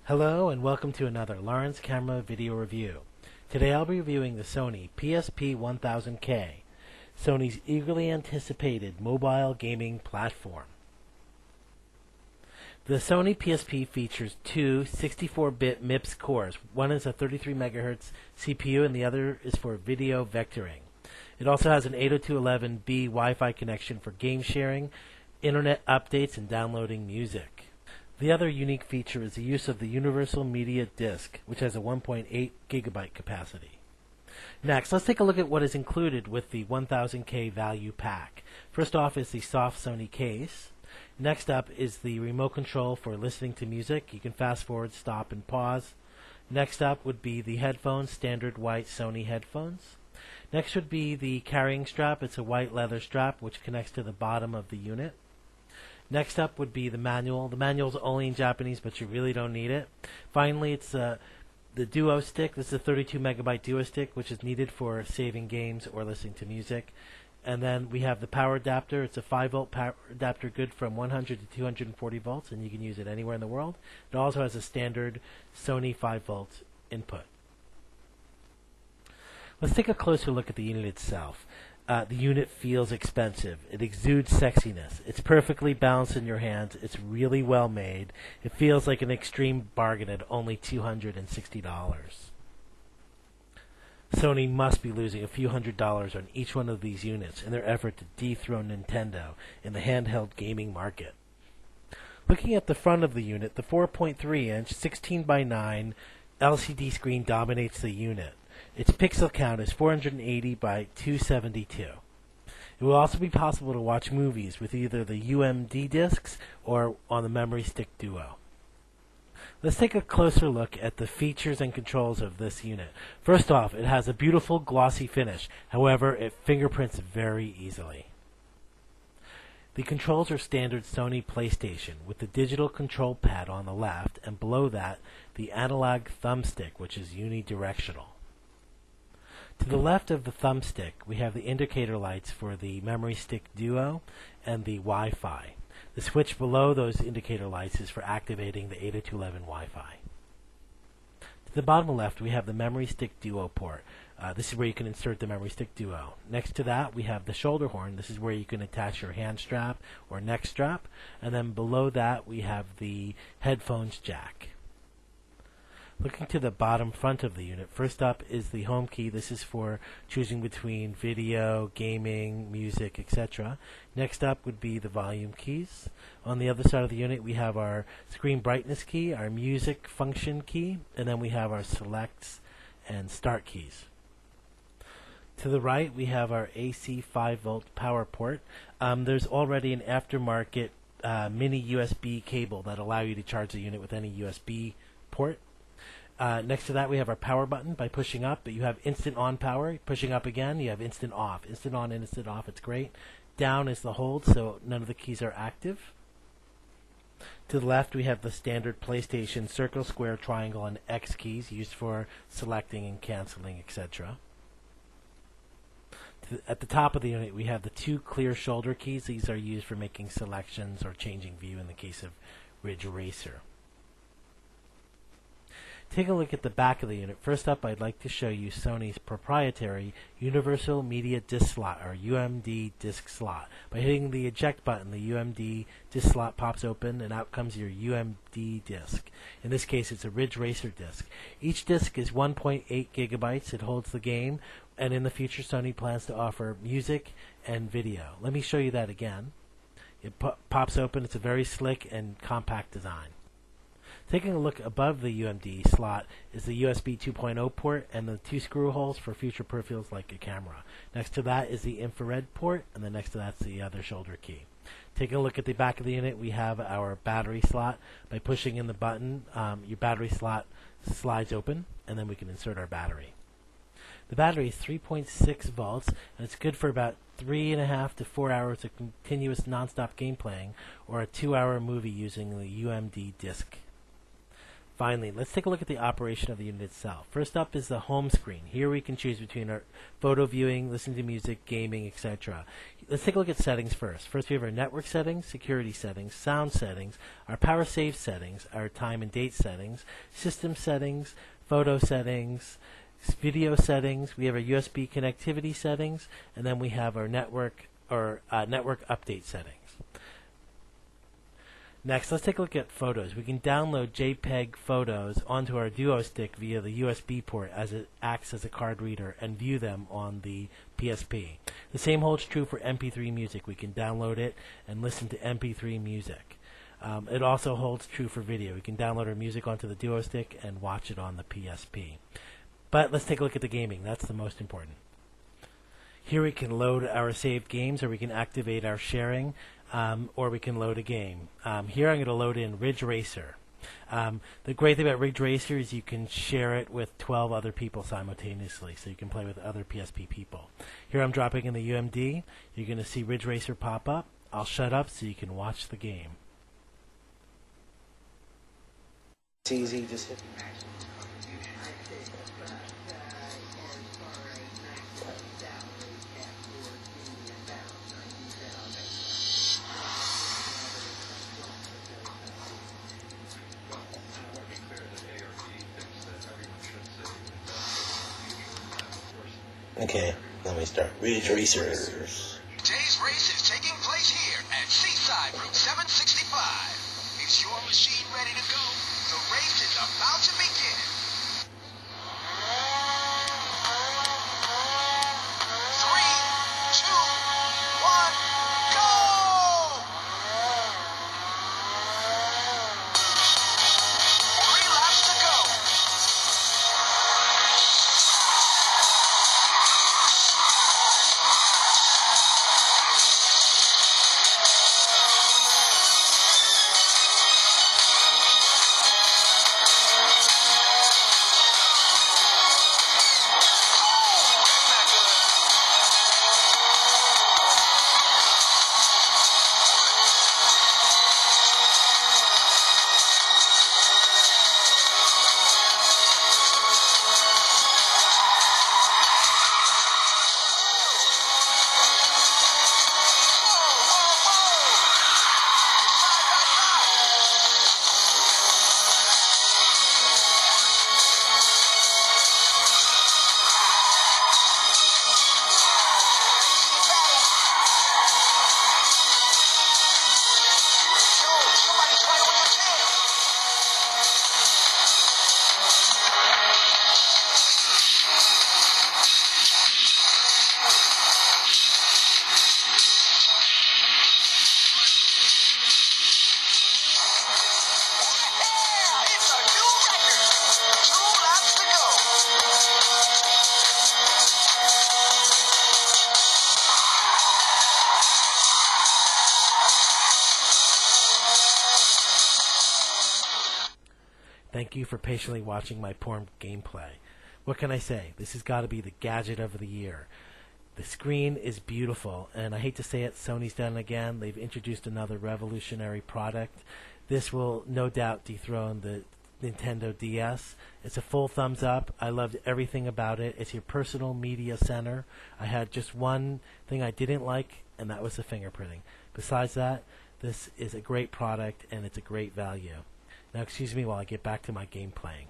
Hello and welcome to another Lawrence Camera video review. Today I'll be reviewing the Sony PSP 1000K, Sony's eagerly anticipated mobile gaming platform. The Sony PSP features two 64-bit MIPS cores. One is a 33 MHz CPU and the other is for video vectoring. It also has an 802.11b Wi-Fi connection for game sharing, internet updates, and downloading music. The other unique feature is the use of the Universal Media Disc, which has a 1.8 gigabyte capacity. Next, let's take a look at what is included with the 1000K value pack. First off is the soft Sony case. Next up is the remote control for listening to music. You can fast forward, stop, and pause. Next up would be the headphones, standard white Sony headphones. Next would be the carrying strap. It's a white leather strap which connects to the bottom of the unit. Next up would be the manual. The manual is only in Japanese, but you really don't need it. Finally, it's the Duo Stick. This is a 32 megabyte Duo Stick, which is needed for saving games or listening to music. And then we have the power adapter. It's a 5-volt power adapter, good from 100 to 240 volts, and you can use it anywhere in the world. It also has a standard Sony 5-volt input. Let's take a closer look at the unit itself. The unit feels expensive. It exudes sexiness. It's perfectly balanced in your hands. It's really well made. It feels like an extreme bargain at only $260. Sony must be losing a few $100s on each one of these units in their effort to dethrone Nintendo in the handheld gaming market. Looking at the front of the unit, the 4.3-inch 16:9 LCD screen dominates the unit. Its pixel count is 480 by 272. It will also be possible to watch movies with either the UMD discs or on the Memory Stick Duo. Let's take a closer look at the features and controls of this unit. First off, it has a beautiful glossy finish. However, it fingerprints very easily. The controls are standard Sony PlayStation with the digital control pad on the left, and below that, the analog thumbstick, which is unidirectional. To the left of the thumbstick, we have the indicator lights for the Memory Stick Duo and the Wi-Fi. The switch below those indicator lights is for activating the 802.11 Wi-Fi. To the bottom left, we have the Memory Stick Duo port. This is where you can insert the Memory Stick Duo. Next to that, we have the shoulder horn. This is where you can attach your hand strap or neck strap. And then below that, we have the headphones jack. Looking to the bottom front of the unit, first up is the home key. This is for choosing between video, gaming, music, etc. Next up would be the volume keys. On the other side of the unit, we have our screen brightness key, our music function key, and then we have our selects and start keys. To the right, we have our AC 5-volt power port. There's already an aftermarket mini USB cable that allow you to charge the unit with any USB port. Next to that, we have our power button. By pushing up, you have instant on power. Pushing up again, you have instant off. Instant on and instant off, it's great. Down is the hold, so none of the keys are active. To the left, we have the standard PlayStation circle, square, triangle, and X keys used for selecting and canceling, etc. At the top of the unit, we have the two clear shoulder keys. These are used for making selections or changing view in the case of Ridge Racer. Take a look at the back of the unit. First up, I'd like to show you Sony's proprietary Universal Media Disc Slot, or UMD disc slot. By hitting the eject button, the UMD disc slot pops open, and out comes your UMD disc. In this case, it's a Ridge Racer disc. Each disc is 1.8 gigabytes. It holds the game, and in the future, Sony plans to offer music and video. Let me show you that again. It pops open. It's a very slick and compact design. Taking a look above the UMD slot is the USB 2.0 port and the two screw holes for future peripherals like a camera. Next to that is the infrared port, and then next to that's the other shoulder key. Taking a look at the back of the unit, we have our battery slot. By pushing in the button, your battery slot slides open, and then we can insert our battery. The battery is 3.6 volts, and it's good for about 3.5 to 4 hours of continuous non-stop game playing, or a 2-hour movie using the UMD disc. Finally, let's take a look at the operation of the unit itself. First up is the home screen. Here we can choose between our photo viewing, listening to music, gaming, etc. Let's take a look at settings first. First we have our network settings, security settings, sound settings, our power save settings, our time and date settings, system settings, photo settings, video settings. We have our USB connectivity settings, and then we have our network update settings. Next, let's take a look at photos. We can download JPEG photos onto our Duo Stick via the USB port as it acts as a card reader and view them on the PSP. The same holds true for MP3 music. We can download it and listen to MP3 music. It also holds true for video. We can download our music onto the Duo Stick and watch it on the PSP. But let's take a look at the gaming. That's the most important. Here we can load our saved games, or we can activate our sharing, or we can load a game. Here I'm going to load in Ridge Racer. The great thing about Ridge Racer is you can share it with 12 other people simultaneously, so you can play with other PSP people. Here I'm dropping in the UMD. You're going to see Ridge Racer pop up. I'll shut up so you can watch the game. It's easy, just hit. Okay, let me start. Ridge Racers. Today's race is taking place here at Seaside Route 765. Is your machine ready to go? The race is about to begin. 3, 2, 1, go! 3 laps to go. Thank you for patiently watching my poor gameplay. What can I say? This has got to be the gadget of the year. The screen is beautiful, and I hate to say it, Sony's done it again. They've introduced another revolutionary product. This will no doubt dethrone the Nintendo DS. It's a full thumbs up. I loved everything about it. It's your personal media center. I had just one thing I didn't like, and that was the fingerprinting. Besides that, this is a great product, and it's a great value. Now excuse me while I get back to my game playing.